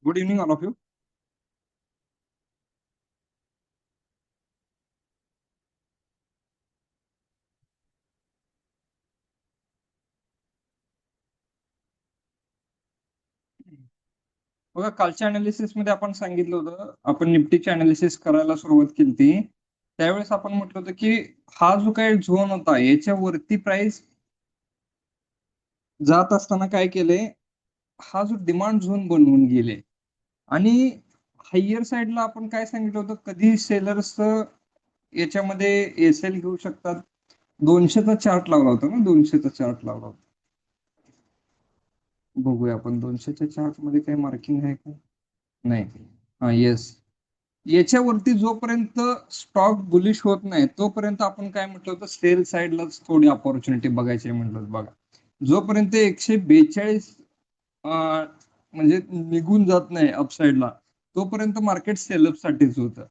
Good evening, all of you. बघा, कालच्या analysis मध्ये आपण सांगितलं होतं, आपण निफ्टीची अनालिसिस करायला सुरुवात केली होती. त्यावेळेस आपण म्हटलं होतं की हा जो काही झोन होता याच्यावरती प्राइस जात असताना काय केलंय, हा जो डिमांड झोन बनवून गेले आणि हायर साईडला आपण काय सांगितलं होतं, कधी सेलर्स याच्यामध्ये एसएल घेऊ शकतात. 200चा चार्ट लावला होता ना, 200चा चार्ट लावला होता. बघूया आपण 200च्या चार्ट मध्ये काही मार्किंग आहे का? नाही. हा, येस. याच्यावरती जोपर्यंत स्टॉक बुलिश होत नाही तोपर्यंत आपण काय म्हटलं होतं, सेल साईडलाच थोडी अपॉर्च्युनिटी बघायची म्हटलं. बघा, जोपर्यंत 142 म्हणजे निघून जात नाही अपसाईडला तोपर्यंत मार्केट सेलअप साठीच होतं.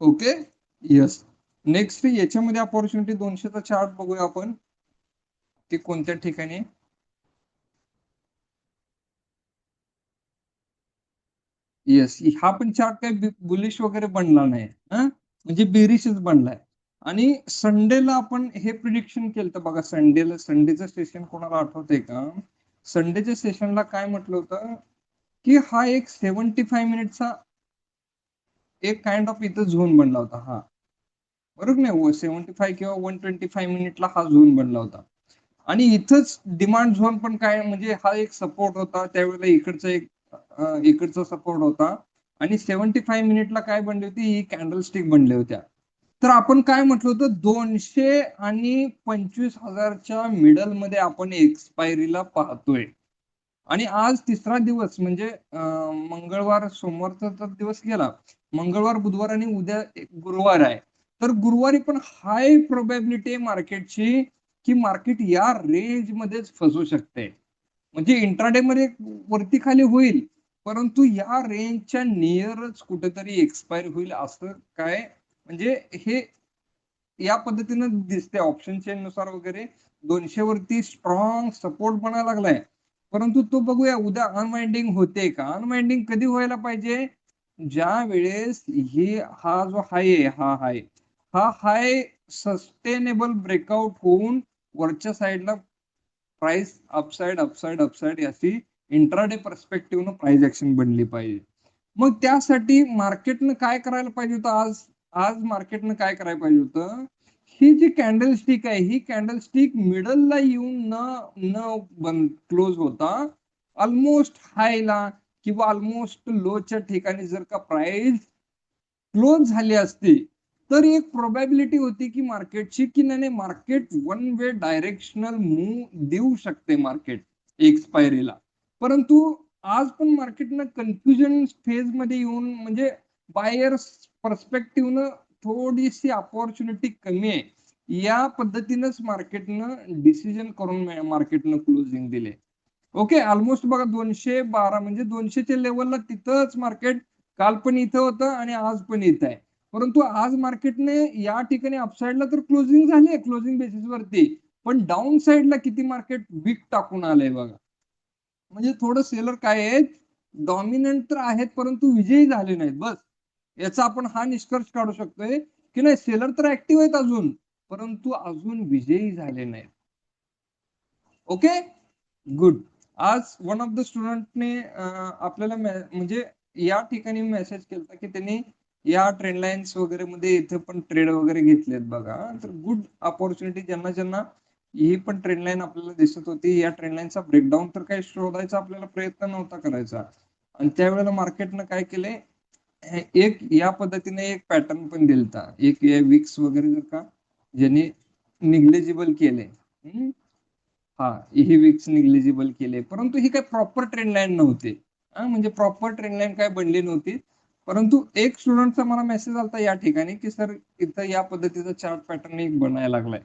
Okay, yes. नेक्स्ट याच्यामध्ये अपॉर्च्युनिटी 200चा चार्ट बघूया आपण, ते कोणत्या ठिकाणी. येस, हा पण चार्ट काही बुलिश वगैरे बनला नाही, म्हणजे बेरिशच बनलाय. आणि संडेला आपण हे प्रिडिक्शन केलं तर बघा, संडेचं सेशन कोणाला आठवतंय का? संडेच्या सेशनला काय म्हटलं होतं की हा एक 75 मिनिटचा एक काइंड ऑफ इथं झोन बनला होता. हा बरोबर नाही, 75 किंवा 125 मिनिटला हा झोन बनला होता. आणि इथंच डिमांड झोन पण काय, म्हणजे हा एक सपोर्ट होता त्यावेळेला, इकडचा सपोर्ट होता. आणि 75 मिनिटला काय बनली होती, ही कॅन्डल स्टिक बनल्या होत्या. तर आपण काय म्हटलं होतं, 200 आणि 25,000च्या मिडल मध्ये आपण एक्सपायरीला पाहतोय. आणि आज तिसरा दिवस म्हणजे मंगळवार सोमवारचा तर दिवस गेला, मंगळवार बुधवार आणि उद्या गुरुवार आहे. तर गुरुवारी पण हाय प्रोबॅबिलिटी आहे मार्केटची की मार्केट या रेंज मध्येच फसू शकते. म्हणजे इंट्राडे मध्ये वरती खाली होईल, परंतु या रेंजच्या नियरच कुठेतरी एक्सपायर होईल असं काय, म्हणजे हे या पद्धतीनं दिसते ऑप्शन चेन नुसार वगैरे. 200 वरती स्ट्रॉंग सपोर्ट बनायला लागलाय, परंतु तो बघूया उद्या अनवाइंडिंग होते का. अनवाइंडिंग कधी व्हायला पाहिजे, ज्या वेळेस हा जो हाय आहे, हा हाय सस्टेनेबल ब्रेकआउट होऊन वरच्या साईडला प्राइस अपसाइड अपसाइड अपसाइड अशी इंट्राडे पर्स्पेक्टिव्हनं प्राइस ऍक्शन बनली पाहिजे. मग त्यासाठी मार्केटनं काय करायला पाहिजे होतं, आज आज मार्केटनं काय करायला पाहिजे होतं, ही जी कॅन्डल स्टिक आहे, ही कॅन्डल स्टिक मिडलला येऊन न न क्लोज होता ऑलमोस्ट हायला किंवा ऑलमोस्ट लोच्या ठिकाणी जर का प्राइस क्लोज झाली असती, तर एक प्रोबॅबिलिटी होती की मार्केटची, की नाही market one way directional move देऊ शकते मार्केट एक्सपायरीला. परंतु आज पण मार्केटनं कन्फ्युजन फेज मध्ये येऊन, म्हणजे बायर्स पर्स्पेक्टिव्हनं थोडीशी अपॉर्च्युनिटी कमी आहे, या पद्धतीनंच मार्केटनं डिसिजन करून मार्केटनं क्लोजिंग दिले. ओके, ऑलमोस्ट बघा 212 म्हणजे 200च्या लेवलला तिथंच मार्केट काल पण इथं होतं आणि आज पण इथं आहे. परंतु आज मार्केटने या ठिकाणी अपसाईडला तर क्लोजिंग झाली आहे क्लोजिंग बेसिसवरती, पण डाऊन साईडला किती मार्केट वीक टाकून आलंय बघा. म्हणजे थोडं सेलर काय आहेत, डॉमिनंट तर आहेत परंतु विजयी झाले नाहीत. बस याचा आपण हा निष्कर्ष काढू शकतोय की नाही, सेलर तर ऍक्टिव्ह आहेत अजून, परंतु अजून विजयी झाले नाहीत. Okay, good. आज वन ऑफ द स्टुडंटने आपल्याला म्हणजे या ठिकाणी मेसेज केला की त्यांनी या ट्रेंड लाईन्स वगैरे मध्ये इथे पण ट्रेड वगैरे घेतलेत बघा. तर गुड अपॉर्च्युनिटी, ज्यांना ज्यांना ही पण ट्रेंड लाईन आपल्याला दिसत होती, या ट्रेंड लाईनचा ब्रेकडाऊन तर काही शोधायचा आपल्याला प्रयत्न नव्हता करायचा. आणि त्यावेळेला मार्केटनं काय केले, एक या पद्धतीने एक पॅटर्न पण दिलता, एक विक्स वगैरे जर का ज्यांनी निग्लेजिबल केले, हा, ही विक्स निग्लिजिबल केले, परंतु ही काही प्रॉपर ट्रेंड लाईन नव्हती. म्हणजे प्रॉपर ट्रेंड लाईन काय बनली नव्हती. परंतु एक स्टुडंटचा मला मेसेज आलता या ठिकाणी की सर इथं या पद्धतीचा चार्ट पॅटर्न एक बनायला लागलाय,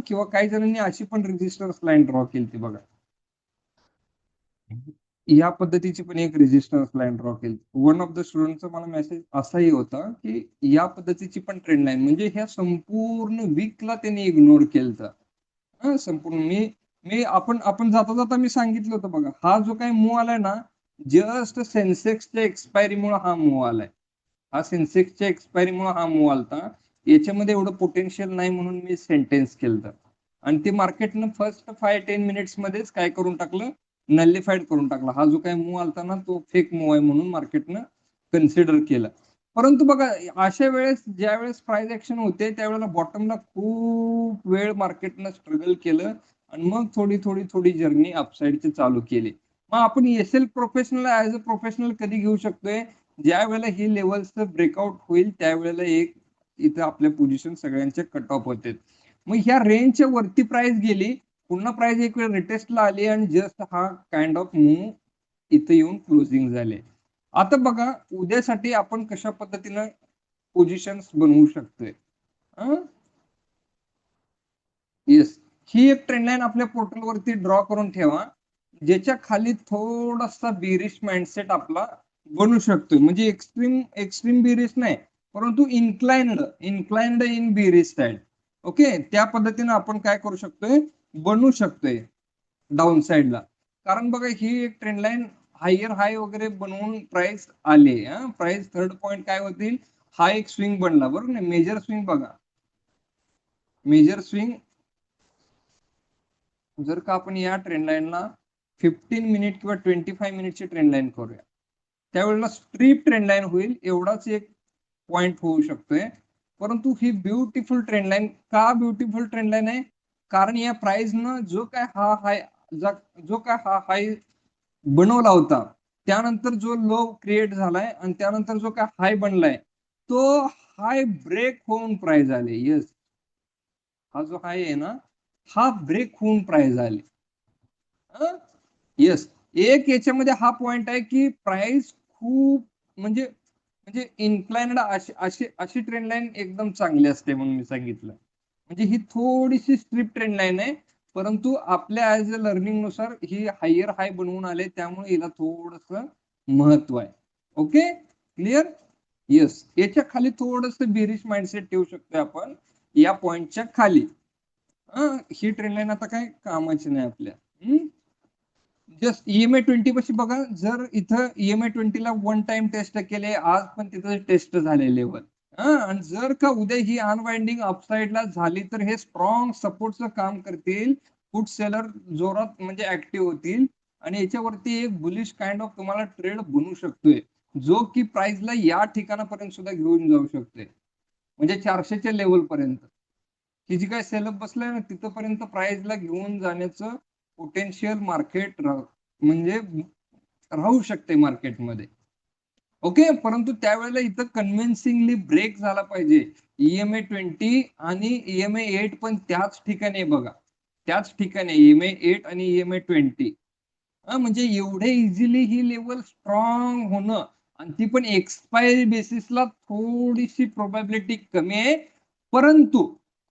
किंवा काही जणांनी अशी पण रेजिस्टन्स लाईन ड्रॉ केली ती बघा, या पद्धतीची पण एक रेजिस्टन्स लाईन ड्रॉ केली. वन ऑफ द स्टुडंटचा मला मेसेज असाही होता की या पद्धतीची पण ट्रेंड लाईन, म्हणजे ह्या संपूर्ण वीकला त्यांनी इग्नोर केलं. संपूर्ण मी मी आपण आपण जाता जाता मी सांगितलं होतं बघा, हा जो काही मूव आलाय ना, जस्ट सेन्सेक्सच्या एक्सपायरीमुळे हा मूव आलाय. हा सेन्सेक्सच्या एक्सपायरीमुळे हा मूव आलता. याच्यामध्ये एवढं पोटेन्शियल नाही म्हणून मी सेंटेन्स केलं. आणि ते मार्केटनं फर्स्ट 5-10 मिनिट्स मध्येच काय करून टाकलं, नलिफाईड करून टाकला. हा जो काय मूव आलता ना तो फेक मूव आहे म्हणून मार्केटनं कन्सिडर केलं. परंतु बघा अशा वेळेस ज्या वेळेस प्राइस ऍक्शन होते त्यावेळेला बॉटमला खूप वेळ मार्केटनं स्ट्रगल केलं आणि मग थोडी थोडी थोडी जर्नी अपसाईडची चालू केली. मग आपण एसएल प्रोफेशनल ऍज अ प्रोफेशनल कधी घेऊ शकतोय, ज्या वेळेला ही लेवल्सचं ब्रेकआउट होईल त्यावेळेला एक इथं आपल्या पोझिशन सगळ्यांचे कट ऑफ होते. मग ह्या रेंजच्या वरती प्राइस गेली, पुन्हा प्राइस एक वेळ रिटेस्टला आली आणि जस्ट हा काइंड ऑफ मूव इथं येऊन क्लोजिंग झाले. आता बघा उद्यासाठी आपण कशा पद्धतीनं पोझिशन्स बनवू शकतोय. येस, ही एक ट्रेंड लाईन आपल्या पोर्टलवरती ड्रॉ करून ठेवा, ज्याच्या खाली थोडासा बिरिश माइंडसेट आपला बनू शकतोय. म्हणजे एक्स्ट्रीम एक्स्ट्रीम बिरिश नाही, परंतु inclined in bearish side. Okay, त्या पद्धतीनं आपण काय करू शकतोय, बनू शकतोय डाऊन साइडला. कारण बघा ही एक ट्रेंड लाईन हायर हाय वगैरे बनवून प्राइस आले. प्राइस थर्ड पॉइंट काय होतील, हा एक स्विंग बनला बरोबर ना. मेजर स्विंग बघा, मेजर स्विंग जर का आपण या ट्रेंड लाईनला 15 मिनिट किंवा 25 मिनिटची ट्रेंड लाईन करूया, त्यावेळेला स्ट्रीप ट्रेंड लाईन होईल एवढाच एक पॉइंट होऊ शकतोय. परंतु ही ब्युटिफुल ट्रेंड लाईन का ब्युटिफुल ट्रेंड लाईन आहे, कारण या प्राइसनं जो काय हा हाय बनवला होता, त्यानंतर जो लो क्रिएट झालाय आणि त्यानंतर जो काय हाय बनलाय तो हाय ब्रेक होऊन प्राइस आले. येस, हा जो हाय आहे ना हा ब्रेक होऊन प्राइस आले. येस, एक याच्यामध्ये हा पॉइंट आहे की प्राइस खूप म्हणजे म्हणजे इन्क्लाइन्ड अशी ट्रेंड लाईन एकदम चांगली असते म्हणून मी सांगितलं. म्हणजे ही थोडीशी स्ट्रिप ट्रेंड लाईन आहे, परंतु आपल्या ऍज अ लर्निंग नुसार ही हायर हाय बनवून आले त्यामुळे हिला थोडस महत्व आहे. Okay, clear. येस, याच्या खाली थोडस बेरिश माइंडसेट ठेवू शकतोय आपण या पॉइंटच्या खाली. ही ट्रेंड लाईन आता काय कामाची नाही आपल्या. जस्ट EMA 20 पाशी बघा, जर इथं EMA 20 ला वन टाइम टेस्ट केले, आज पण तिथं टेस्ट झाले लेवल. आणि जर का उद्या ही अनवाइंडिंग अपसाइडला झाली तर हे स्ट्रॉंग सपोर्टचं काम करतील. फुट सेलर जोरात म्हणजे ऍक्टिव्ह होतील आणि याच्यावरती एक बुलिश काइंड ऑफ तुम्हाला ट्रेड बनू शकतोय, जो की प्राइसला या ठिकाणापर्यंत सुद्धा घेऊन जाऊ शकते. म्हणजे 400च्या लेवल पर्यंत ही जी काय सेलअप बसलाय ना तिथपर्यंत प्राइसला घेऊन जाण्याचं पोटेन्शियल मार्केट म्हणजे राहू शकते मार्केटमध्ये. ओके, परंतु त्यावेळेला इथं कन्व्हिन्सिंगली ब्रेक झाला पाहिजे. EMA 20 आणि EMA 8 पण त्याच ठिकाणी बघा, त्याच ठिकाणी EMA 8 आणि EMA 20. म्हणजे एवढे इझिली ही लेवल स्ट्रॉंग होणं आणि ती पण एक्सपायरी बेसिसला थोडीशी प्रोबॅबिलिटी कमी आहे. परंतु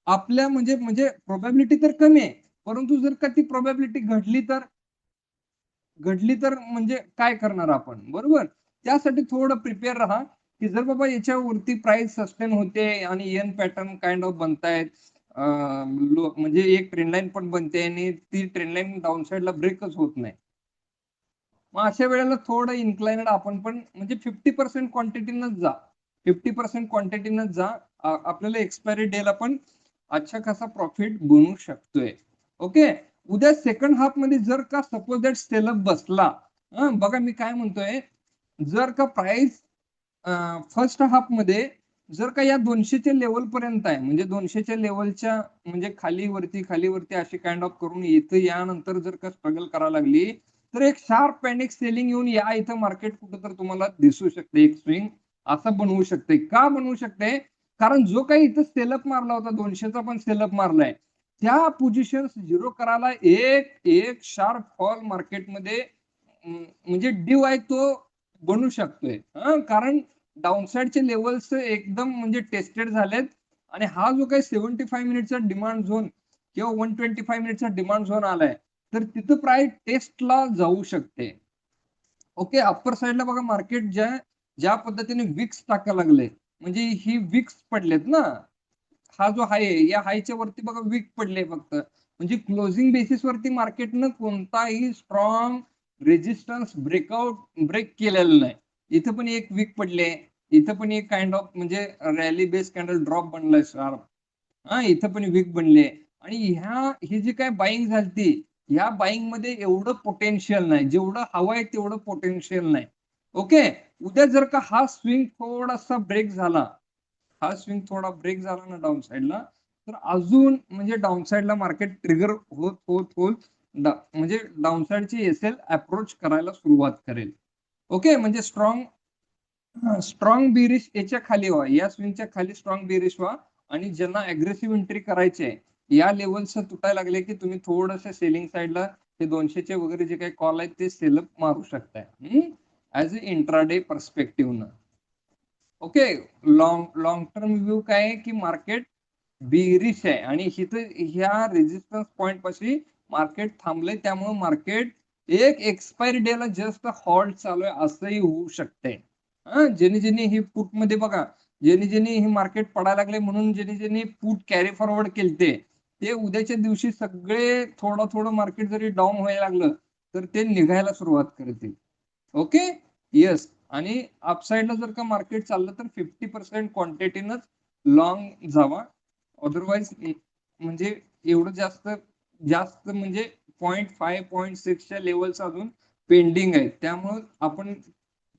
आपल्या म्हणजे म्हणजे प्रोबॅबिलिटी तर कमी आहे, परंतु जर का ती प्रोबॅबिलिटी घडली तर म्हणजे काय करणार आपण, बरोबर. त्यासाठी थोडं प्रिपेअर राहा की जर बाबा याच्यावरती प्राइस सस्टेन होते आणि एन पॅटर्न काइंड ऑफ बनतायत, म्हणजे एक ट्रेंड लाईन पण बनते आणि ती ट्रेंड लाईन डाऊन साईडला ब्रेकच होत नाही, मग अशा वेळेला थोडं इन्क्लाइनड आपण पण म्हणजे 50% क्वांटिटीनच जा, 50% क्वांटिटीनच जा. आपल्याला एक्सपायरी डेला पण अच्छा खासा प्रॉफिट बनू शकतोय. ओके, उद्या सेकंड हाफ मध्ये जर का सपोज दॅट सेलअप बसला, बघा मी काय म्हणतोय, जर का प्राइस फर्स्ट हाफ मध्ये जर का या 200च्या लेवल पर्यंत आहे, म्हणजे 200च्या लेवलच्या म्हणजे खाली वरती अशी काइंड ऑफ करून इथं यानंतर जर का स्ट्रगल करायला लागली तर एक शार्प पॅनिक सेलिंग येऊन या इथं मार्केट कुठं तर तुम्हाला दिसू शकते, एक स्विंग असं बनवू शकते. का बनवू शकते, कारण जो काही इथं सेलअप मारला होता 200चा पण सेलअप मारलाय, त्या पोझिशन झिरो करायला एक एक शार्प फॉल मार्केटमध्ये म्हणजे ड्यू आहे तो बनू शकतोय. कारण डाऊनसाइडचे लेवल्स एकदम म्हणजे टेस्टेड झालेत आणि हा जो काही 75 मिनिटचा डिमांड झोन किंवा 125 मिनिटचा डिमांड झोन आलाय तर तिथं प्राइस टेस्टला जाऊ शकते. ओके, अप्पर साइडला बघा मार्केट ज्या ज्या पद्धतीने विक्स टाकायला लागले, म्हणजे ही विक्स पडलेत ना, हा जो हाय या हायच्या वरती बघा विक पडले फक्त, म्हणजे क्लोजिंग बेसिस वरती मार्केटनं कोणताही स्ट्रॉंग रेजिस्टन्स ब्रेक केलेलं नाही. इथं पण एक वीक पडले, इथं पण एक काइंड ऑफ म्हणजे रॅली बेस कॅन्डल ड्रॉप बनलाय शार्प. हा, इथं पण वीक बनले. आणि ही जी काय बाईंग झाली, ह्या बाईंग मध्ये एवढं पोटेन्शियल नाही, जेवढं हवं आहे तेवढं पोटेन्शियल नाही. ओके, उद्या जर का हा स्विंग थोडासा ब्रेक झाला, हा स्विंग थोडा ब्रेक झाला ना डाऊन साईडला, तर अजून म्हणजे डाऊन साईडला मार्केट ट्रिगर होत होत होत म्हणजे डाऊन साईडची एसएल अप्रोच करायला सुरुवात करेल. ओके, म्हणजे स्ट्रॉंग बेरिश याच्या खाली व्हा, या स्विंगच्या खाली स्ट्रॉंग बेरिश व्हा. आणि ज्यांना अग्रेसिव्ह एंट्री करायची आहे, या लेवल्स तुटायला लागले की तुम्ही थोडंसं सेलिंग साईडला ते 200चे वगैरे जे काही कॉल आहेत ते सेलअप मारू शकताय as a intraday perspective. Okay, long term view काय आहे की मार्केट बेरिश आहे आणि ह्या रेजिस्टन्स पॉइंट पाशी मार्केट थांबलंय. त्यामुळे मार्केट एक एक्सपायरी डेला जस्ट हॉल्ट चालू आहे असंही होऊ शकते. ज्यांनी ही पुट मध्ये बघा, ज्यांनी ही मार्केट पडायला लागले म्हणून ज्यांनी पुट कॅरी फॉरवर्ड केलते, ते उद्याच्या दिवशी सगळे थोडं मार्केट जरी डाऊन व्हायला लागलं तर ते निघायला सुरुवात करतील. Okay, yes. आणि अपसाईडला जर का मार्केट चाललं तर 50% क्वांटिटीनच लॉंग जावा. अदरवाईज म्हणजे एवढं जास्त जास्त म्हणजे 0.5 0.6च्या लेवल्स अजून पेंडिंग आहेत. त्यामुळे आपण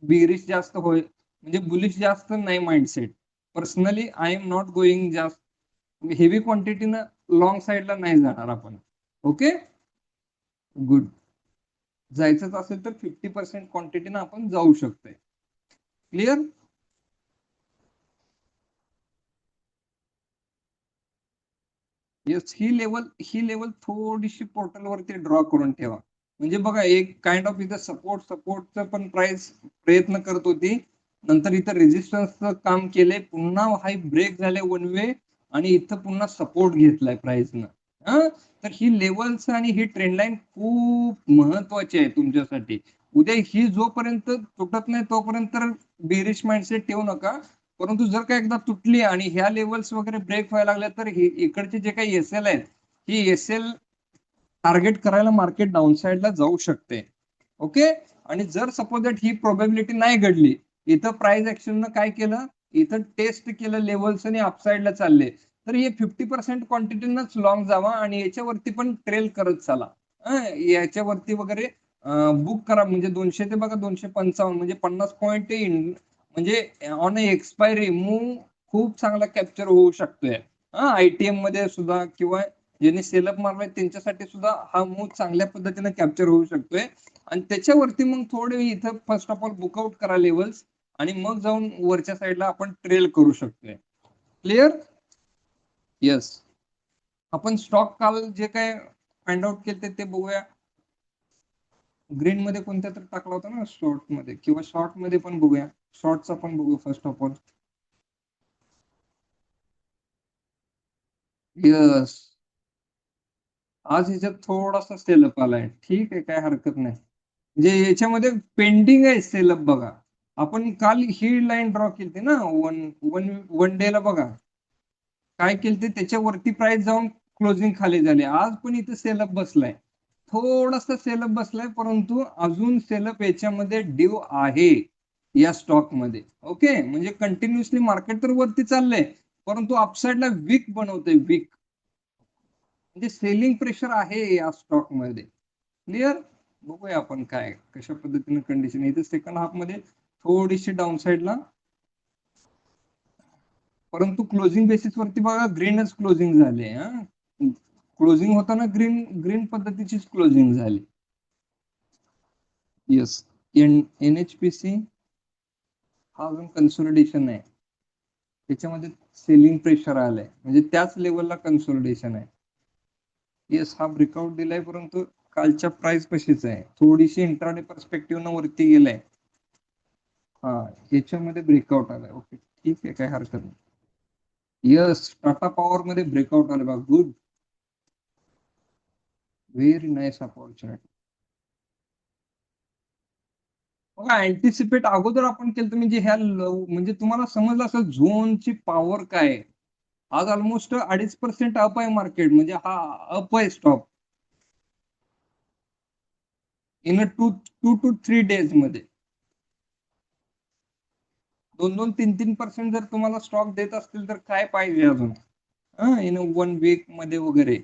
बेरिश जास्त होईल म्हणजे बुलिश जास्त नाही mindset. Personally I am not going जास्त हेवी क्वांटिटीनं लॉंग साईडला नाही जाणार आपण. Okay, good. जायचंच असेल तर 50% क्वांटिटीनं आपण जाऊ शकतोय. क्लिअर? येस, ही लेवल थोडीशी पोर्टलवरती ड्रॉ करून ठेवा. म्हणजे बघा, एक काइंड ऑफ इथं सपोर्टचं पण प्राइस प्रयत्न करत होती. नंतर इथं रेजिस्टन्सचं काम केलंय, पुन्हा हाय ब्रेक झाले वन वे आणि इथं पुन्हा सपोर्ट घेतलाय प्राइसनं. तर ही लेवल्स आणि ही ट्रेंड लाईन खूप महत्वाची आहे तुमच्यासाठी. उद्या ही जोपर्यंत तुटत नाही तोपर्यंत बेरिश माइंडसेट ठेवू नका. परंतु जर का एकदा तुटली आणि ह्या लेवल्स वगैरे ब्रेक व्हायला लागल्या तर इकडचे जे काही एसएल आहेत, ही एसएल टार्गेट करायला मार्केट डाऊन साईडला जाऊ शकते. ओके, आणि जर सपोज दॅट ही प्रोबॅबिलिटी नाही घडली, इथं प्राइस ऍक्शननं काय केलं, इथं टेस्ट केलं लेवल्स आणि अपसाईडला चालले, तर हे 50% क्वांटिटीनच लॉंग जावा आणि याच्यावरती पण ट्रेल करत चाला. याच्यावरती वगैरे बुक करा. म्हणजे 200 ते बघा 255 म्हणजे 50 पॉईंट म्हणजे ऑन एक्सपायरी मूव खूप चांगला कॅप्चर होऊ शकतोय. आयटीएम मध्ये सुद्धा किंवा ज्यांनी सेलअप मारलाय त्यांच्यासाठी सुद्धा हा मूव चांगल्या पद्धतीने कॅप्चर होऊ शकतोय. आणि त्याच्यावरती मग थोडे इथं फर्स्ट ऑफ ऑल बुकआउट करा लेवल्स आणि मग जाऊन वरच्या साईडला आपण ट्रेल करू शकतोय. क्लिअर? येस. आपण स्टॉक काल जे काय फाइंड आउट केले ते बघूया. ग्रीन मध्ये कोणत्या तर टाकला होता ना शॉर्ट मध्ये, किंवा शॉर्ट मध्ये पण बघूया. शॉर्टचा पण बघू फर्स्ट ऑफ ऑल. यस, आज ह्याच्यात थोडासा सेलअप आलाय. ठीक आहे, काय हरकत नाही. म्हणजे याच्यामध्ये पेंडिंग आहे सेलअप बघा. आपण काल ही लाईन ड्रॉ केली ना वन वन वन डे ला बघा, काय केलं ते त्याच्यावरती प्राइस जाऊन क्लोजिंग खाली झाली. आज पण इथे सेलअप बसलाय, थोडासा सेलअप बसलाय, परंतु अजून सेलअप याच्यामध्ये ड्यू आहे या स्टॉक मध्ये. ओके, म्हणजे कंटिन्युअसली मार्केट तर वरती चाललंय, परंतु अपसाइडला वीक बनवतोय, वीक म्हणजे सेलिंग प्रेशर आहे या स्टॉक मध्ये. क्लिअर? बघूया आपण काय कशा पद्धतीने कंडिशन. इथे सेकंड हाफ मध्ये थोडीशी डाऊन साईडला, परंतु क्लोजिंग बेसिस वरती बघा ग्रीनच क्लोजिंग झाले. क्लोजिंग होताना ग्रीन ग्रीन पद्धतीचीच क्लोजिंग झाली. येस, एनएचपीसी हा अजून कन्सोलिडेशन आहे, त्याच्यामध्ये सेलिंग प्रेशर आलंय म्हणजे त्याच लेवलला कन्सोलिडेशन आहे. येस, हा ब्रेकआउट दिलाय परंतु कालच्या प्राइस कशीच आहे, थोडीशी इंट्राडे पर्स्पेक्टिव्ह न वरती गेलाय. हा, याच्यामध्ये ब्रेकआउट आलाय. ओके, ठीक आहे, काय हरकत नाही. येस, टाटा पॉवर मध्ये ब्रेकआउट आले बघा. Good, very nice opportunity. बघा, अँटिसिपेट अगोदर आपण केलं म्हणजे म्हणजे तुम्हाला समजलं असं झोनची पॉवर काय आहे. आज ऑलमोस्ट 2.5% अप आहे मार्केट, म्हणजे हा अप आहे स्टॉक. इन 2 to 3 डेज मध्ये 2-3% जर तुम्हाला स्टॉक देत असतील तर काय पाहिजे अजून. इन 1 वीक मध्ये वगैरे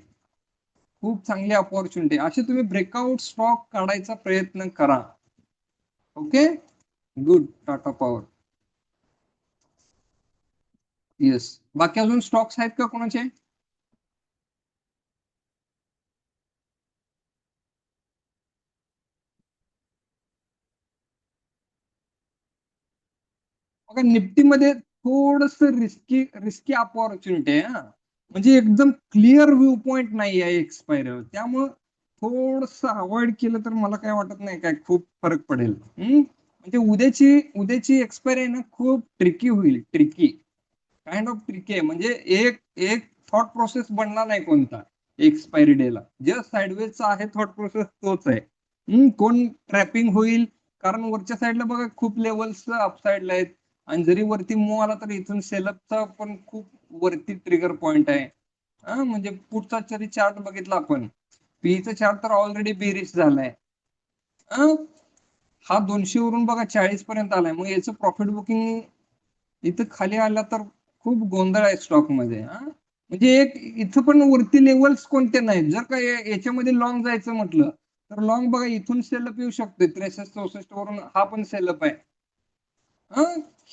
खूप चांगली अपॉर्च्युनिटी. असे तुम्ही ब्रेकआउट स्टॉक काढायचा प्रयत्न करा. Okay, good. Tata power. Yes. बाकी अजून स्टॉक्स आहेत का कोणाचे? बघा निफ्टीमध्ये थोडस रिस्की अपॉर्च्युनिटी आहे. म्हणजे एकदम क्लिअर व्ह्यू पॉइंट नाही आहे एक्सपायरी, त्यामुळं थोडस अवॉइड केलं तर मला काय वाटत नाही काय खूप फरक पडेल. म्हणजे उद्याची एक्सपायरी आहे ना, खूप ट्रिकी होईल. काइंड ऑफ ट्रिकी आहे. म्हणजे एक एक थॉट प्रोसेस बनला नाही कोणता एक्सपायरी डेला. जस्ट साईडवेजचा आहे थॉट प्रोसेस तोच आहे. कोण ट्रॅपिंग होईल, कारण वरच्या साईडला बघा खूप लेवल्स अपसाईडला आहेत. आणि जरी वरती मूव आला तर इथून सेलअपचा पण खूप वरती ट्रिगर पॉइंट आहे. म्हणजे पुढचा जरी चार्ट बघितला आपण, पीईचा चार्ट तर ऑलरेडी बेरिश झालाय. हा 200 वरून बघा 40 पर्यंत आलाय. मग याचं प्रॉफिट बुकिंग इथं खाली आला तर खूप गोंधळ आहे स्टॉक मध्ये. म्हणजे एक इथं पण वरती लेवल्स कोणते नाहीत. जर का याच्यामध्ये लॉंग जायचं म्हटलं तर लॉंग बघा इथून सेलअप येऊ शकते 63-64 वरून. हा पण सेलअप आहे.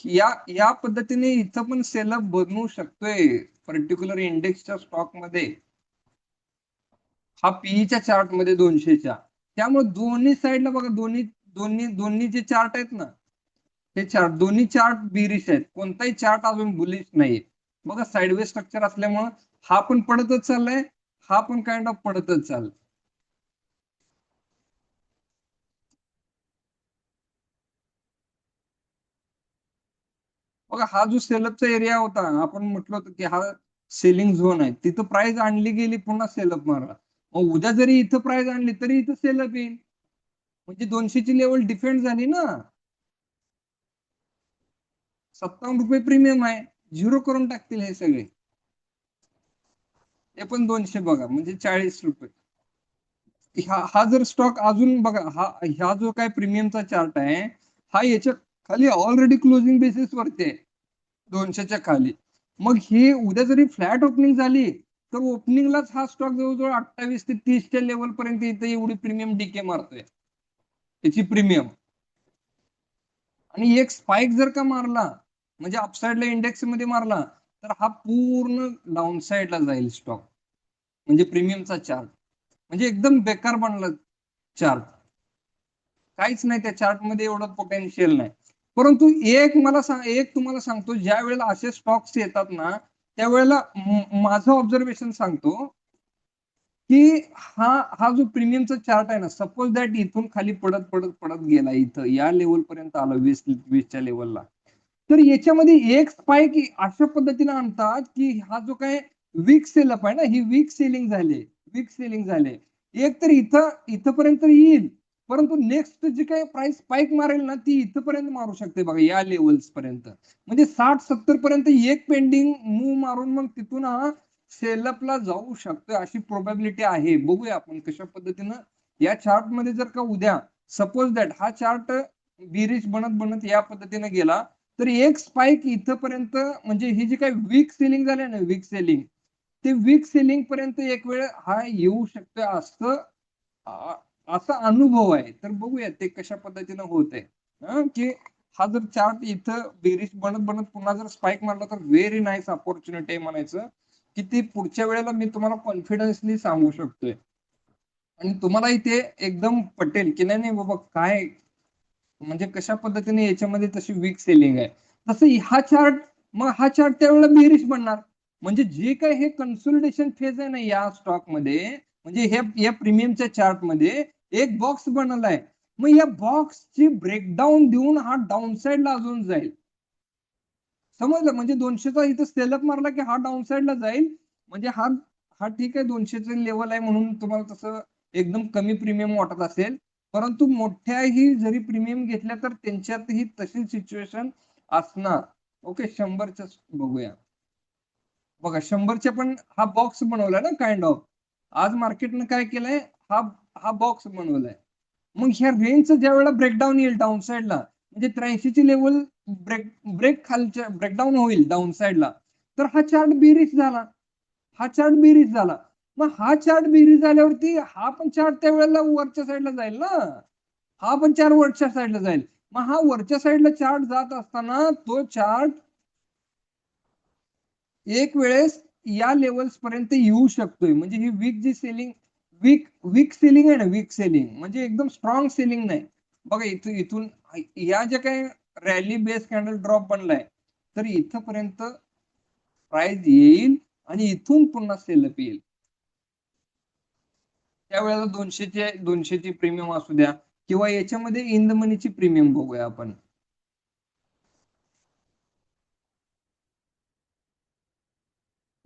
या पद्धतीने इथं पण सेलअप बनवू शकतोय पर्टिक्युलर इंडेक्सच्या स्टॉक मध्ये. हा पीईच्या चार्ट मध्ये 200च्या. त्यामुळे दोन्ही साईडला बघा, दोन्ही जे चार्ट आहेत ना, हे चार्ट दोन्ही चार्ट बिरिश आहेत. कोणताही चार्ट अजून बुलिश नाही. बघा साईडवे स्ट्रक्चर असल्यामुळं हा पण पडतच चाललाय, हा पण काइंड ऑफ पडतच चाललाय. बघा हा जो सेलअपचा एरिया होता, आपण म्हटलं होतं की हा सेलिंग झोन आहे. तिथं प्राइस आणली गेली, पुन्हा सेलअप मारला. मग उद्या जरी इथं प्राइस आणली तरी इथं सेलअप येईल. म्हणजे 200ची लेवल डिफेंड झाली ना. 57 रुपये प्रीमियम आहे. झिरो करून टाकतील हे सगळे. हे पण 200 बघा, म्हणजे 40 रुपये. हा जर स्टॉक अजून बघा, हा जो काय प्रीमियमचा चार्ट आहे, हा याच्या खाली ऑलरेडी क्लोजिंग बेसिस वरती आहे 200च्या खाली. मग ही उद्या जरी फ्लॅट ओपनिंग झाली तर ओपनिंगलाच हा स्टॉक जवळजवळ 28 ते 30च्या लेवल पर्यंत इथे एवढी प्रीमियम डीके मारतोय. त्याची प्रीमियम. आणि एक स्पाइक जर का मारला, म्हणजे अपसाइडला इंडेक्स मध्ये मारला, तर हा पूर्ण डाऊन साइडला जाईल स्टॉक. म्हणजे प्रीमियमचा चार्ट म्हणजे एकदम बेकार बनला चार्ट. काहीच नाही त्या चार्ट मध्ये एवढं पोटेन्शियल नाही. परंतु एक तुम्हाला सांगतो, ज्या वेळेला असे स्टॉक्स येतात ना, त्यावेळेला माझं ऑब्झर्वेशन सांगतो की हा जो प्रीमियमचा चार्ट आहे ना, सपोज दॅट इथून खाली पडत पडत पडत गेला, इथं या लेवल पर्यंत आला 20च्या लेवलला, तर याच्यामध्ये एक स्पाइक अशा पद्धतीने आणतात की हा जो काय वीक सेलअप आहे ना, ही वीक सेलिंग झाले. एक तर इथपर्यंत येईल, परंतु नेक्स्ट जी काही प्राइस स्पाइक मारेल ना, ती इथपर्यंत मारू शकते बघा, या लेवल्स पर्यंत. म्हणजे 60-70 पर्यंत एक पेंडिंग मूव मारून मग तिथून हा सेलअपला जाऊ शकतो, अशी प्रोबॅबिलिटी आहे. बघूया आपण कशा पद्धतीनं या चार्ट मध्ये. जर का उद्या सपोज दॅट हा चार्ट बिरिश बनत बनत या पद्धतीने गेला, तर एक स्पाइक इथपर्यंत, म्हणजे ही जी काही वीक सेलिंग झाली ना, ते वीक सेलिंग पर्यंत एक वेळ हा येऊ शकतो, असं असा अनुभव आहे. तर बघूया ते कशा पद्धतीनं होत आहे. की हा जर चार्ट इथं बेरिश बनत बनत पुन्हा जर स्पाइक मारला तर व्हेरी नाईस अपॉर्च्युनिटी आहे म्हणायचं, की ती पुढच्या वेळेला मी तुम्हाला कॉन्फिडन्सली सांगू शकतोय. आणि तुम्हालाही ते एकदम पटेल की नाही नाही बाबा, काय म्हणजे कशा पद्धतीने याच्यामध्ये तशी वीक सेलिंग आहे. तसं हा चार्ट त्यावेळेला बेरिश बनणार. म्हणजे जे काही हे कन्सोलिडेशन फेज आहे ना या स्टॉक मध्ये, म्हणजे या प्रीमियमच्या चार्ट मध्ये एक बॉक्स बनलाय. मग या बॉक्सची ब्रेकडाऊन देऊन हा डाऊन साइडला अजून जाईल. समजलं? म्हणजे 200चा इथं सेलअप मारला की हा डाऊन साइडला जाईल. म्हणजे हा हा ठीक आहे, 200चं लेवल आहे म्हणून तुम्हाला तसं एकदम कमी प्रीमियम वाटत असेल. परंतु मोठ्याही जरी प्रीमियम घेतल्या तर त्यांच्यातही तशी सिच्युएशन असणार. ओके, 100च्या बघूया. बघा 100च्या पण हा बॉक्स बनवलाय ना काइंड ऑफ. आज मार्केटनं काय केलंय, हा हा बॉक्स बनवलाय. मग ह्या रेंजचं ज्या वेळेला ब्रेकडाऊन येईल डाऊन साईडला, म्हणजे 83ची लेवल ब्रेक खालच्या ब्रेकडाऊन होईल डाऊन साईडला, तर हा चार्ट बेरीज झाला. हा चार्ट बेरीज झाला. मग हा चार्ट बेरीज झाल्यावरती हा पण चार्ट त्यावेळेला वरच्या साईडला जाईल ना, हा पण चार्ट वरच्या साईडला जाईल. मग हा वरच्या साईडला चार्ट जात असताना तो चार्ट एक वेळेस या लेवल्स पर्यंत येऊ शकतोय. म्हणजे ही वीक जी सेलिंग, वीक सेलिंग आहे ना, वीक सेलिंग म्हणजे एकदम स्ट्रॉंग सेलिंग नाही. बघा इथून या ज्या काही रॅली बेस कॅन्डल ड्रॉप बनलाय, तर इथपर्यंत प्राइस येईल आणि इथून पुन्हा सेलअप येईल. त्यावेळेला 200ची प्रीमियम असू द्या, किंवा याच्यामध्ये इन द मनीची प्रीमियम बघूया आपण.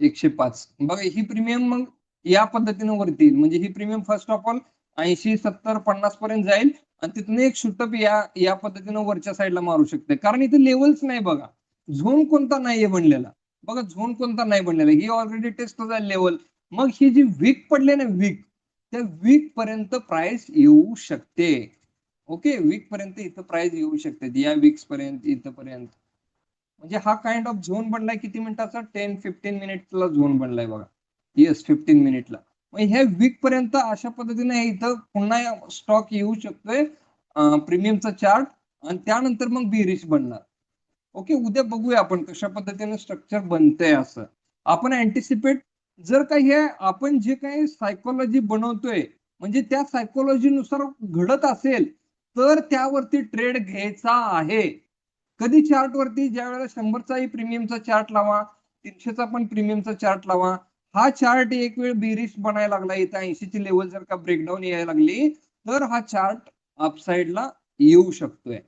105 बघा, ही प्रीमियम मग या पद्धतीने वरती येईल. म्हणजे ही प्रीमियम फर्स्ट ऑफ ऑल 80, 70, 50 पर्यंत जाईल आणि तिथून एक शूटअप या पद्धतीने वरच्या साईडला मारू शकते. कारण इथे लेवल्स नाही बघा, झोन कोणता नाहीये बनलेला. बघा झोन कोणता नाही बनलेला, ही ऑलरेडी टेस्ट झाली लेवल. मग ही जी वीक पडले ना, वीक, त्या वीक पर्यंत प्राइस येऊ शकते. ओके, वीक पर्यंत इथं प्राइस येऊ शकते, या वीक्स पर्यंत इथपर्यंत. म्हणजे हा काइंड ऑफ झोन बनलाय किती मिनिटाचा, 10-15 मिनिटला झोन बनलाय बघा. येस, 15 मिनिटला. मग ह्या वीक पर्यंत अशा पद्धतीने इथं पुन्हा स्टॉक येऊ शकतोय, प्रीमियमचा चार्ट, आणि त्यानंतर मग बेरिश बनणार. ओके, उद्या बघूया आपण कशा पद्धतीने स्ट्रक्चर बनतंय. असं आपण अँटिसिपेट, जर काही हे आपण जे काही सायकोलॉजी बनवतोय, म्हणजे त्या सायकोलॉजीनुसार घडत असेल, तर त्यावरती ट्रेड घ्यायचा आहे. कधी चार्ट वरती, ज्या वेळेला 100चाही प्रीमियमचा चार्ट लावा, 300चा पण प्रीमियमचा चार्ट लावा, हा चार्ट एक वेळ बेरिश बनायला लागला, इथं 80ची लेवल जर का ब्रेकडाऊन यायला लागली, तर हा चार्ट अपसाइडला येऊ शकतोय.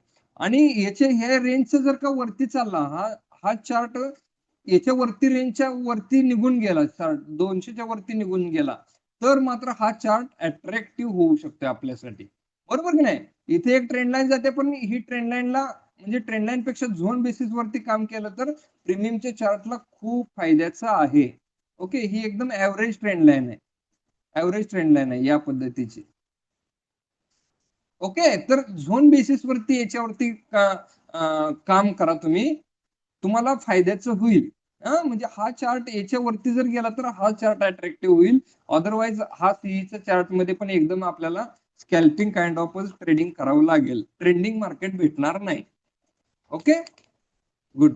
आणि याच्या ह्या रेंजचं जर का वरती चालला हा चार्ट, याच्या वरती रेंजच्या वरती निघून गेला, चार्ट 200च्या वरती निघून गेला, तर मात्र हा चार्ट अट्रॅक्टिव्ह होऊ शकतो आपल्यासाठी. बरोबर की नाही? इथे एक ट्रेंड लाईन जाते, पण ही ट्रेंड लाईनला, म्हणजे ट्रेंड लाईन पेक्षा झोन बेसिस वरती काम केलं तर प्रीमियमच्या चार्टला खूप फायद्याचं आहे. ओके, ही एकदम ऍव्हरेज ट्रेंड लाईन आहे, ऍव्हरेज ट्रेंड लाईन आहे या पद्धतीची. ओके, तर झोन बेसिस वरती याच्यावरती काम करा तुम्ही, तुम्हाला फायद्याचं होईल. म्हणजे हा चार्ट याच्यावरती जर गेला तर हा चार्ट अट्रॅक्टिव्ह होईल. अदरवाईज हा सीईच्या चार्ट मध्ये पण एकदम आपल्याला स्कॅल्पिंग काइंड ऑफ ट्रेडिंग करावं लागेल, ट्रेंडिंग मार्केट भेटणार नाही. Okay, good.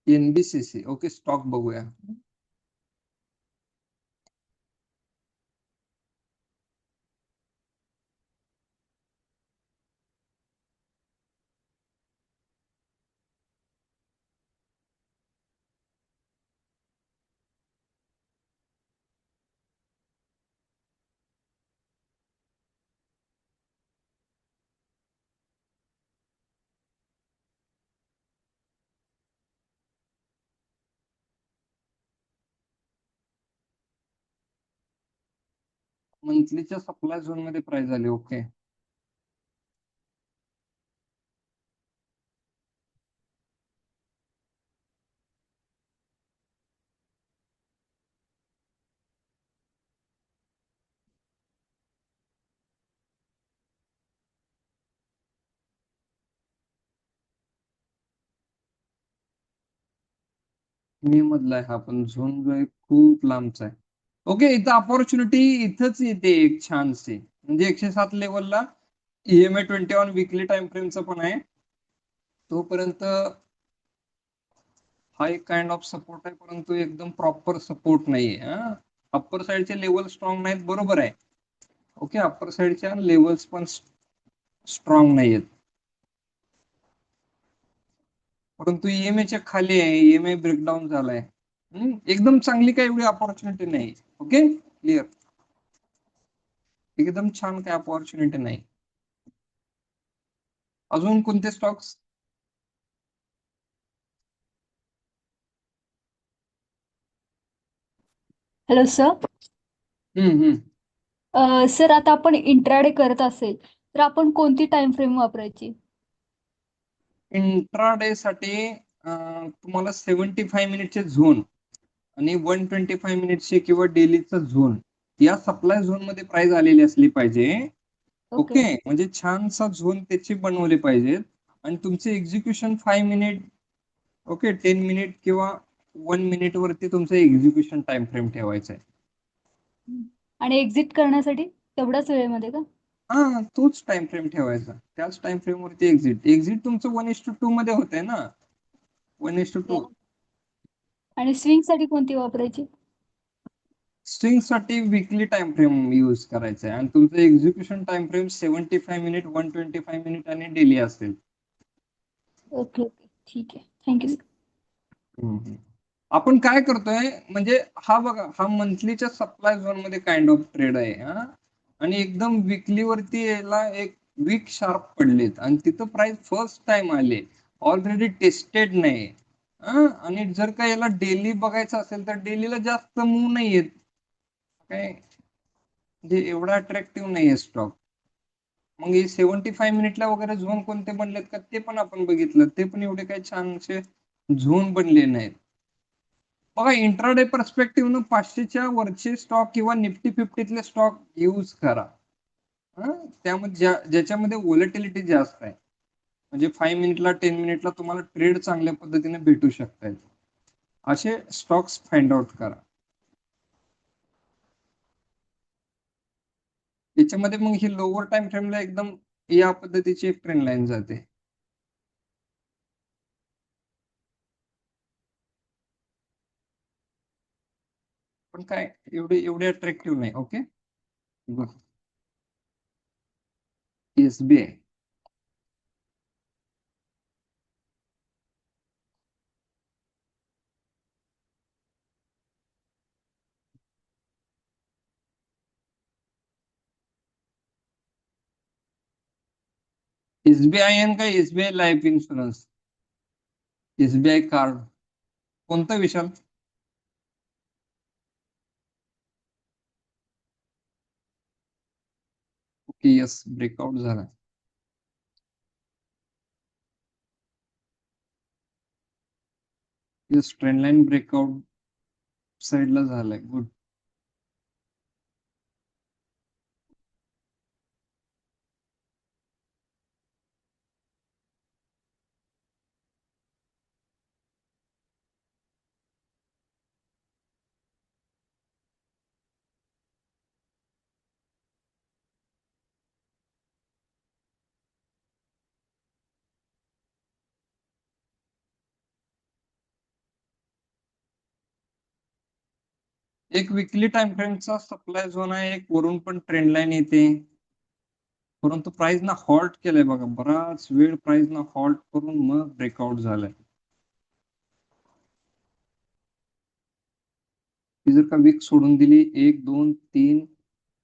NBCC, okay, stock बघूया. मंथलीच्या सप्लाय झोन मध्ये प्राइस झाली. ओके, मे मधला आहे हा, पण झोन जो आहे खूप लांबचा आहे. ओके, इथं अपॉर्च्युनिटी इथंच येते एक छानशी, म्हणजे 107 लेवलला EMA 21 वीकली टाइम फ्रेमचं पण आहे. तोपर्यंत हा एक काइंड ऑफ सपोर्ट आहे, परंतु एकदम प्रॉपर सपोर्ट नाहीये. अप्पर साईडचे लेवल स्ट्रॉंग नाहीत, बरोबर आहे. ओके, अप्पर साईडच्या लेवल्स पण स्ट्रॉंग नाहीयेत, परंतु ईएमएच्या खाली आहे, EMA ब्रेकडाऊन झालाय. एकदम चांगली काही एवढी अपॉर्च्युनिटी नाही. ओके, क्लिअर, एकदम छान काय अपॉर्च्युनिटी नाही. अजून कोणते स्टॉक्स? Hello sir. हम्म. सर, आता आपण इंट्राडे करत असेल तर आपण कोणती टाइम फ्रेम वापरायची? इंट्राडे साठी तुम्हाला 75 मिनिटचे झोन आणि 125 मिनिटचे किंवा डेलीचा झोन या सप्लाय झोन मध्ये प्राइस आलेली असली पाहिजे. ओके. ओके, म्हणजे छानसा झोन त्याची बनवले पाहिजेत आणि तुमचे एक्झिक्युशन 5 मिनिट, ओके 10 मिनिट किंवा 1 मिनिट वरती तुमचं एक्झिक्युशन टाइम फ्रेम ठेवायचा आहे. आणि एक्झिट करण्यासाठी तेवढ्याच वेळेमध्ये का? हा, तोच टाइम फ्रेम ठेवायचा. त्याच टाइम फ्रेम वरती एक्झिट तुमचं 1:2 मध्ये होतंय ना. 1:2. आणि स्विंग साठी कोणती वापरायची? स्विंग साठी वीकली टाइम फ्रेम यूज करायचा आहे आणि तुमचं execution time frame 75 minute, 125 minute आणि डेली असेल. ओके ओके, ठीक आहे, थँक्यू. आपण काय करतोय म्हणजे हा बघा, हा मंथलीच्या सप्लाय झोन मध्ये काइंड ऑफ ट्रेड आहे हा. आणि एकदम विकली वरती याला एक वीक शार्प पडलेत आणि तिथं प्राइस फर्स्ट टाइम आले, ऑलरेडी टेस्टेड नाही. आणि जर का याला डेली बघायचं असेल तर डेलीला जास्त मूव नाही येत काय, म्हणजे एवढा अट्रॅक्टिव्ह नाहीये स्टॉक. मग हे 75 मिनिटला वगैरे झोन कोणते बनलेत का ते पण आपण बघितलं, ते पण एवढे काही छानसे झोन बनले नाहीत. बघा, इंट्राडे पर्स्पेक्टिव्ह 500च्या वरचे स्टॉक किंवा निफ्टी 50तले स्टॉक यूज करा. त्यामध्ये ज्याच्यामध्ये व्होलॅटिलिटी जास्त आहे, म्हणजे 5 मिनिटला 10 मिनिटला तुम्हाला ट्रेड चांगल्या पद्धतीने भेटू शकतात, असे स्टॉक्स फाइंड आउट करा. याच्यामध्ये मग ही लोअर टाइम फ्रेमला एकदम या पद्धतीची एक ट्रेंड लाईन जाते. पण काय एवढे अट्रॅक्टिव्ह नाही. Okay, SBI. एसबीआय का SBI life insurance, SBI card, कोणता विशाल? ओके, यस, ब्रेकआउट झाला. यस, ट्रेंड लाईन ब्रेकआउट साइडला झालाय. गुड. एक विकली टाइम फ्रेमचा सप्लाय झोन आहे, एक वरून पण ट्रेंड लाईन येते, परंतु प्राइस ना हॉल्ट केलंय बघा, बराच वेळ प्राइस ना हॉल्ट करून मग ब्रेकआउट झालाय. ती जर का वीक सोडून दिली, 1 2 3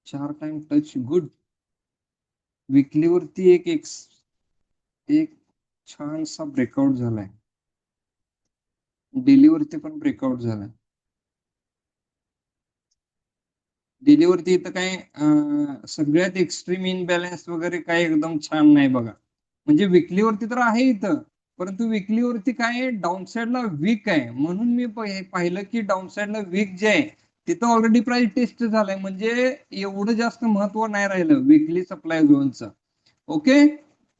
4 टाइम टच, गुड. विकली वरती एक छानसा ब्रेकआउट झालाय, डेली वरती पण ब्रेकआउट झालाय. डेली वरती इथं काय सगळ्यात एक्स्ट्रीम इनबॅलन्स वगैरे काय एकदम छान नाही बघा. म्हणजे विकली वरती तर आहे इथं, परंतु विकली वरती काय डाऊन साइडला वीक आहे, म्हणून मी पाहिलं की डाऊन साइडला वीक जे आहे तिथं ऑलरेडी प्राइस टेस्ट झालाय, म्हणजे एवढं जास्त महत्व नाही राहिलं विकली सप्लाय झोनचं. ओके,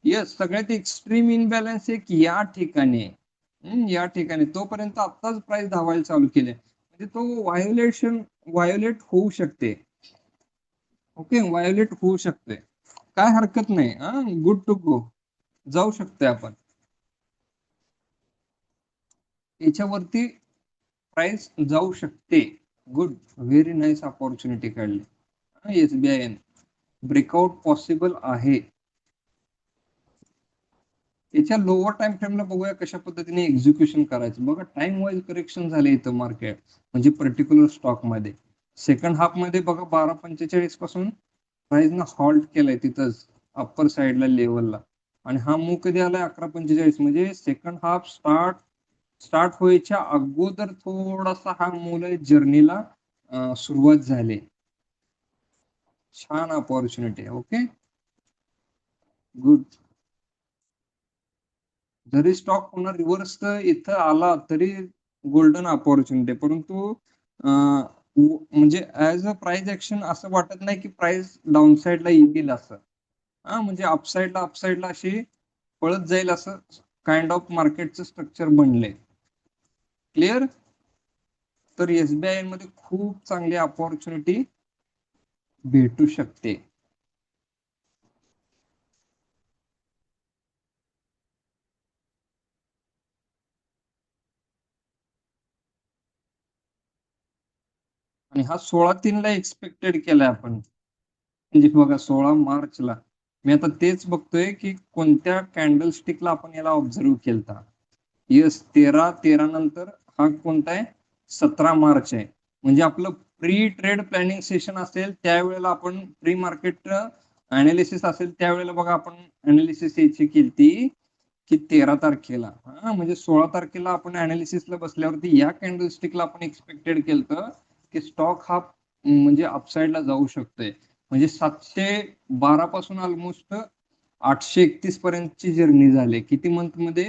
येस, सगळ्यात एक्स्ट्रीम इनबॅलन्स एक या ठिकाणी आहे. या ठिकाणी तोपर्यंत आत्ताच प्राइस धावायला चालू केले, म्हणजे तो व्हायोलेट होऊ शकते. ओके, व्हायोलेट होऊ शकते, काय हरकत नाही. गुड टू गो, जाऊ शकते आपण याच्यावरती, प्राइस जाऊ शकते. गुड, व्हेरी नाईस अपॉर्च्युनिटी काढली एसबीआय. ब्रेकआउट पॉसिबल आहे. याच्या लोअर टाइम फ्रेमला बघूया कशा पद्धतीने एक्झिक्युशन करायचं. बघा, टाइम वाईज करेक्शन झाले इथं मार्केट, म्हणजे पर्टिक्युलर स्टॉक मध्ये सेकंड हाफ मध्ये बघा 12:45 पासून प्राइस ना हॉल्ट केलाय तिथंच अप्पर साइडला लेवलला, आणि हा मूव कधी आलाय 11:45, म्हणजे सेकंड हाफ स्टार्ट व्हायच्या अगोदर थोडासा हा मूव जर्नीला सुरुवात झाली. छान अपॉर्च्युनिटी. ओके, गुड जरी स्टॉक पुन्हा रिव्हर्स इथं आला तरी गोल्डन अपॉर्च्युनिटी, परंतु म्हणजे ऍज अ प्राइस ऍक्शन असं वाटत नाही की प्राइस डाऊन साईडला येईल असं. म्हणजे अपसाईडला अशी पळत जाईल असं काइंड ऑफ मार्केटचं स्ट्रक्चर बनलंय. क्लिअर? तर एसबीआय मध्ये खूप चांगली अपॉर्च्युनिटी भेटू शकते. आणि हा 16/3 ला एक्सपेक्टेड केलाय आपण. म्हणजे बघा 16 मार्चला मी आता तेच बघतोय की कोणत्या कॅन्डल स्टिकला आपण याला ऑब्झर्व केलता. येस, 13 नंतर हा कोणता आहे? 17 मार्च आहे. म्हणजे आपलं प्री ट्रेड प्लॅनिंग सेशन असेल त्यावेळेला आपण प्री मार्केट अनालिसिस असेल त्यावेळेला बघा आपण अनालिसिस याची केलती की 13 तारखेला. म्हणजे 16 तारखेला आपण अनालिसिसला बसल्यावरती या कॅन्डल स्टिकला आपण एक्सपेक्टेड केलं की स्टॉक हा म्हणजे अपसाईडला जाऊ शकतोय. म्हणजे 712 पासून ऑलमोस्ट 831 पर्यंतची जर्नी झाली. किती मंथ मध्ये?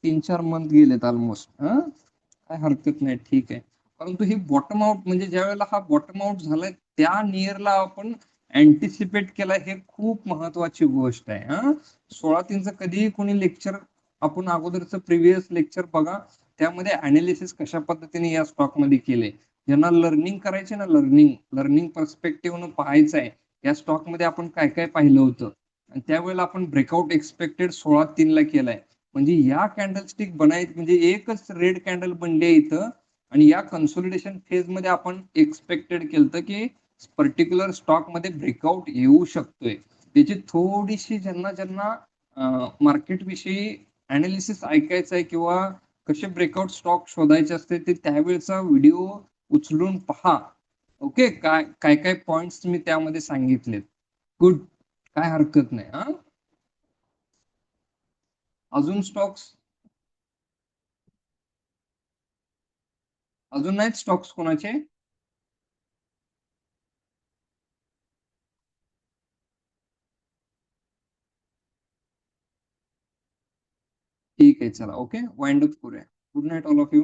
3-4 मंथ गेलेत ऑलमोस्ट. काय हरकत नाही, ठीक आहे. परंतु ही बॉटम आउट, म्हणजे ज्या वेळेला हा बॉटम आउट झालाय त्या नियरला आपण अँटिसिपेट केलाय, हे खूप महत्वाची गोष्ट आहे. 16/3चं कधीही कोणी लेक्चर आपण अगोदरचं प्रिव्हियस लेक्चर बघा, त्यामध्ये अनालिसिस कशा पद्धतीने या स्टॉक मध्ये केले. ज्यांना लर्निंग करायचे ना, लर्निंग पर्स्पेक्टिव्हनं पाहायचं आहे या स्टॉक मध्ये आपण काय काय पाहिलं होतं, आणि त्यावेळेला आपण ब्रेकआउट एक्सपेक्टेड 16/3 ला केलाय. म्हणजे या कॅन्डलस्टिक बनायचं म्हणजे एकच रेड कॅन्डल बनली आहे इथं, आणि या कन्सोलिडेशन फेज मध्ये आपण एक्सपेक्टेड केलं की पर्टिक्युलर स्टॉक मध्ये ब्रेकआउट येऊ शकतोय. त्याची थोडीशी ज्यांना मार्केट विषयी अनालिसिस ऐकायचं आहे किंवा कसे ब्रेकआउट स्टॉक शोधायचे असते ते त्यावेळेचा व्हिडिओ उचलून पहा. ओके, काय काय काय पॉइंट्स मी त्यामध्ये सांगितलेत. गुड, काय हरकत नाही. अजून स्टॉक्स, अजून नाहीत स्टॉक्स कोणाचे? ठीक आहे, चला, ओके, वाइंड अप करूया. Good night all of you.